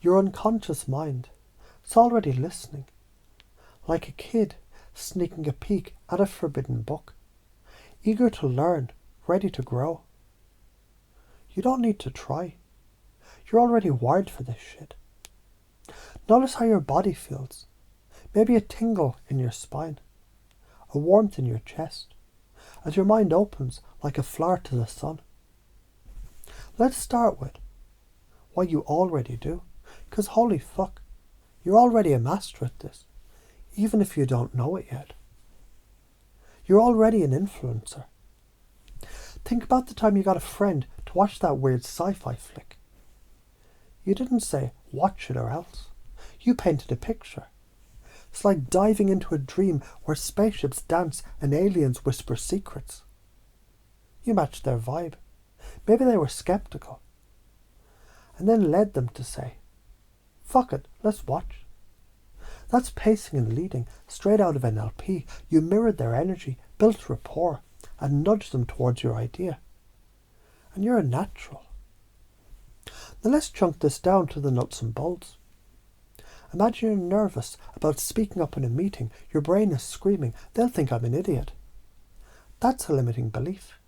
Your unconscious mind is already listening, like a kid sneaking a peek at a forbidden book, eager to learn, ready to grow. You don't need to try. You're already wired for this shit. Notice how your body feels. Maybe a tingle in your spine, a warmth in your chest, as your mind opens like a flower to the sun. Let's start with what you already do, because holy fuck, you're already a master at this, even if you don't know it yet. You're already an influencer. Think about the time you got a friend to watch that weird sci-fi flick. You didn't say, watch it or else. You painted a picture. It's like diving into a dream where spaceships dance and aliens whisper secrets. You matched their vibe. Maybe they were skeptical. And then led them to say, fuck it, let's watch. That's pacing and leading, straight out of NLP. You mirrored their energy, built rapport, and nudged them towards your idea. And you're a natural. Now let's chunk this down to the nuts and bolts. Imagine you're nervous about speaking up in a meeting. Your brain is screaming, they'll think I'm an idiot. That's a limiting belief.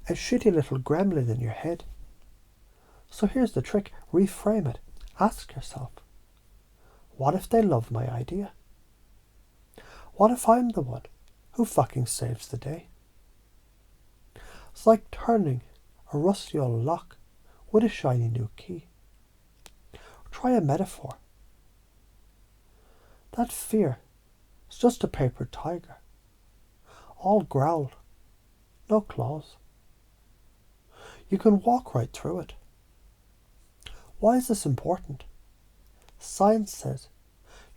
A shitty little gremlin in your head. So here's the trick. Reframe it. Ask yourself, what if they love my idea? What if I'm the one who fucking saves the day? It's like turning a rusty old lock with a shiny new key. Try a metaphor. That fear is just a paper tiger, all growl, no claws. You can walk right through it. Why is this important? Science says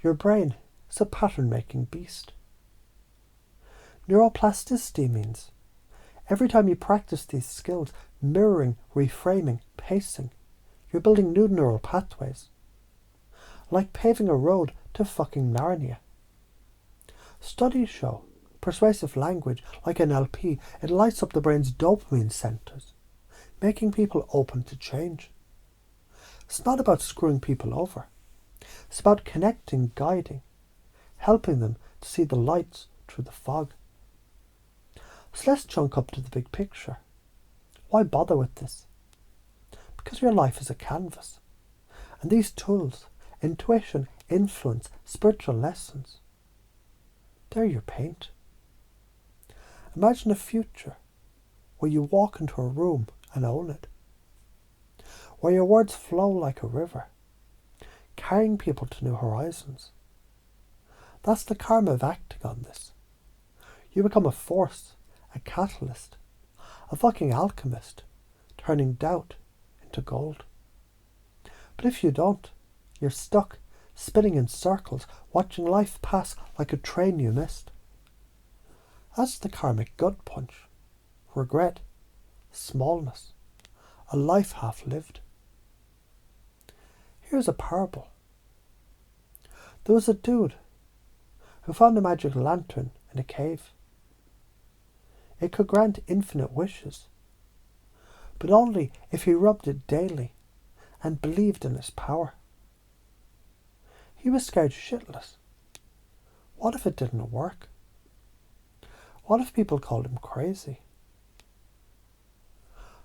your brain is a pattern-making beast. Neuroplasticity means every time you practice these skills, mirroring, reframing, pacing, you're building new neural pathways. Like paving a road to fucking Narnia. Studies show persuasive language, like NLP, it lights up the brain's dopamine centers, making people open to change. It's not about screwing people over. It's about connecting, guiding, helping them to see the lights through the fog. So let's chunk up to the big picture. Why bother with this? Because your life is a canvas. And these tools, intuition, influence, spiritual lessons, they're your paint. Imagine a future where you walk into a room and own it. Where your words flow like a river, carrying people to new horizons. That's the karma of acting on this. You become a force, a catalyst, a fucking alchemist, turning doubt into gold. But if you don't, you're stuck, spinning in circles, watching life pass like a train you missed. That's the karmic gut punch. Regret, smallness, a life half lived. Here's a parable. There was a dude who found a magic lantern in a cave. It could grant infinite wishes, but only if he rubbed it daily and believed in its power. He was scared shitless. What if it didn't work? What if people called him crazy?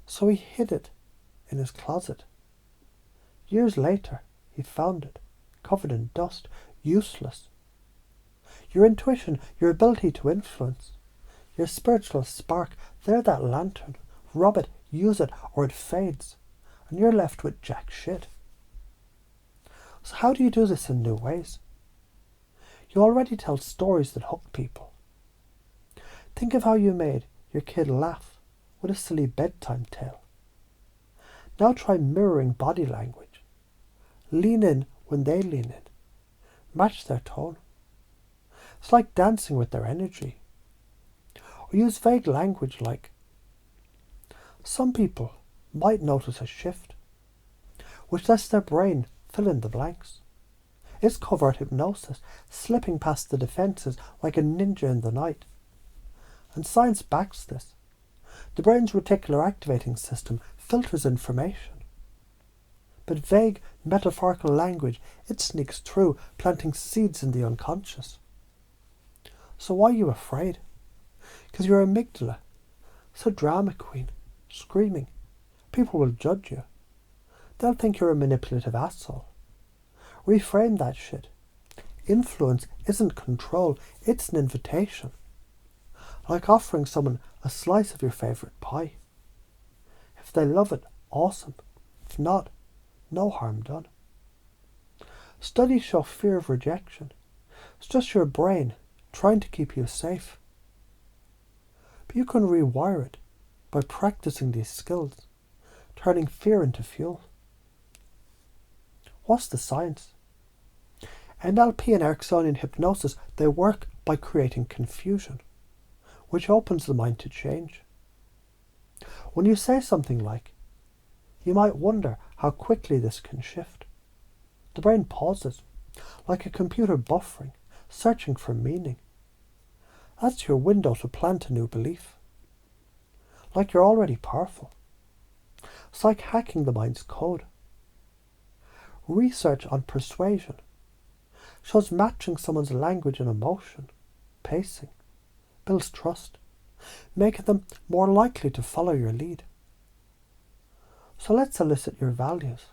So he hid it in his closet. Years later, he found it, covered in dust, useless. Your intuition, your ability to influence, your spiritual spark, they're that lantern. Rub it, use it, or it fades, and you're left with jack shit. So how do you do this in new ways? You already tell stories that hook people. Think of how you made your kid laugh with a silly bedtime tale. Now try mirroring body language. Lean in when they lean in. Match their tone. It's like dancing with their energy. Or use vague language like, some people might notice a shift, which lets their brain fill in the blanks. It's covert hypnosis, slipping past the defences like a ninja in the night. And science backs this. The brain's reticular activating system filters information. but vague metaphorical language, it sneaks through, planting seeds in the unconscious. So why are you afraid? Because your amygdala. So drama queen, screaming. People will judge you. They'll think you're a manipulative asshole. Reframe that shit. Influence isn't control, it's an invitation. Like offering someone a slice of your favourite pie. If they love it, awesome. If not, no harm done. Studies show fear of rejection. It's just your brain trying to keep you safe. But you can rewire it by practicing these skills, turning fear into fuel. What's the science? NLP and Ericksonian hypnosis, they work by creating confusion, which opens the mind to change. When you say something like, you might wonder how quickly this can shift. The brain pauses, like a computer buffering, searching for meaning. That's your window to plant a new belief. Like you're already powerful. It's like hacking the mind's code. Research on persuasion shows matching someone's language and emotion, pacing, builds trust, making them more likely to follow your lead. So let's elicit your values.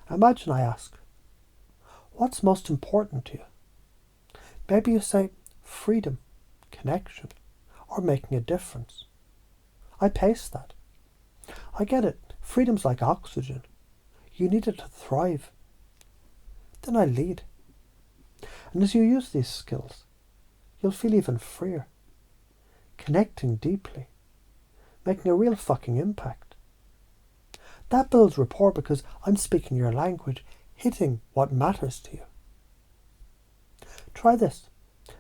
Imagine I ask, what's most important to you? Maybe you say freedom, connection, or making a difference. I pace that. I get it. Freedom's like oxygen. You need it to thrive. Then I lead. And as you use these skills, you'll feel even freer, connecting deeply, making a real fucking impact. That builds rapport because I'm speaking your language, hitting what matters to you. Try this.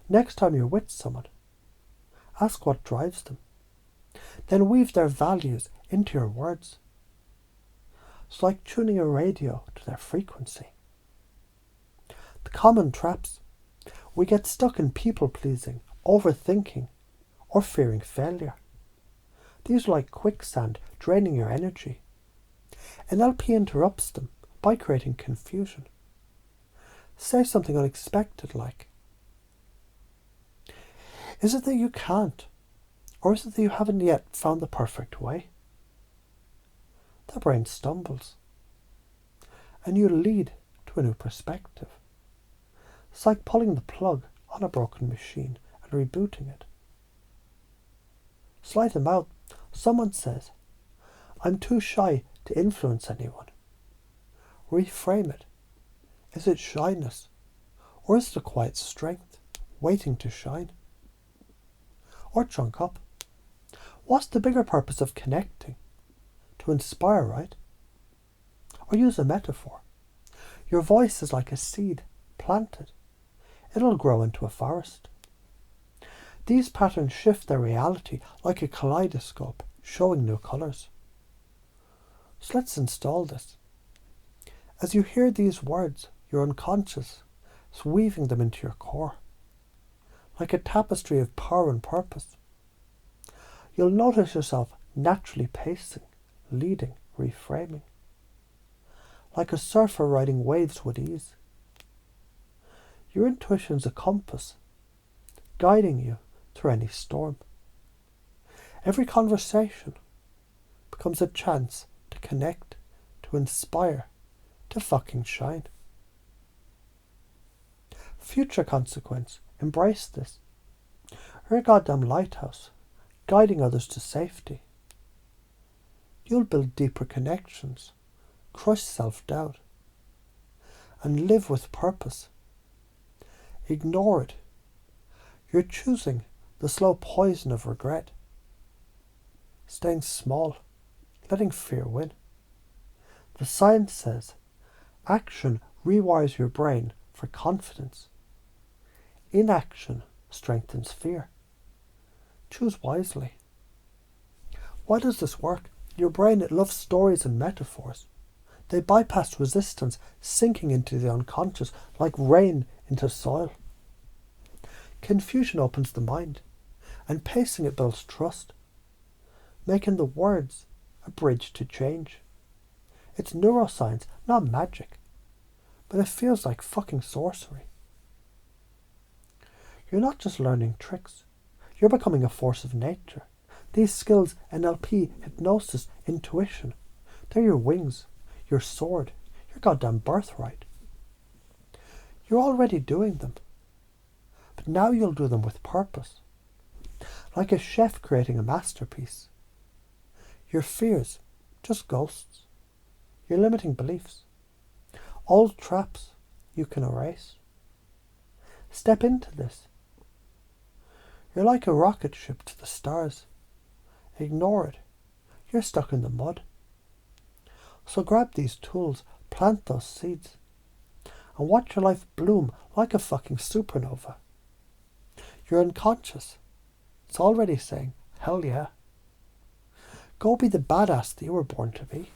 Next time you're with someone, ask what drives them. Then weave their values into your words. It's like tuning a radio to their frequency. The common traps. We get stuck in people-pleasing, overthinking, or fearing failure. These are like quicksand, draining your energy. NLP interrupts them by creating confusion. Say something unexpected like, is it that you can't? Or is it that you haven't yet found the perfect way? The brain stumbles. And you lead to a new perspective. It's like pulling the plug on a broken machine and rebooting it. Slight them out. Someone says, I'm too shy to influence anyone. Reframe it. Is it shyness? Or is it a quiet strength, waiting to shine? Or chunk up. What's the bigger purpose of connecting? To inspire, right? Or use a metaphor. Your voice is like a seed planted. It'll grow into a forest. These patterns shift their reality like a kaleidoscope, showing new colours. So let's install this. As you hear these words, your unconscious is weaving them into your core, like a tapestry of power and purpose. You'll notice yourself naturally pacing, leading, reframing, like a surfer riding waves with ease. Your intuition's a compass, guiding you through any storm. Every conversation becomes a chance to connect, to inspire, to fucking shine. Future consequence, embrace this. You're a goddamn lighthouse, guiding others to safety. You'll build deeper connections, crush self-doubt, and live with purpose. Ignore it. You're choosing the slow poison of regret. Staying small, letting fear win. The science says action rewires your brain for confidence. Inaction strengthens fear. Choose wisely. Why does this work? Your brain, it loves stories and metaphors. They bypass resistance, sinking into the unconscious like rain into soil. Confusion opens the mind, and pacing it builds trust, making the words a bridge to change. It's neuroscience, not magic. But it feels like fucking sorcery. You're not just learning tricks. You're becoming a force of nature. These skills, NLP, hypnosis, intuition, they're your wings, your sword, your goddamn birthright. You're already doing them. But now you'll do them with purpose. Like a chef creating a masterpiece. Your fears, just ghosts. Your limiting beliefs. Old traps you can erase. Step into this. You're like a rocket ship to the stars. Ignore it. You're stuck in the mud. So grab these tools, plant those seeds, and watch your life bloom like a fucking supernova. You're unconscious. It's already saying, hell yeah. Go be the badass that you were born to be.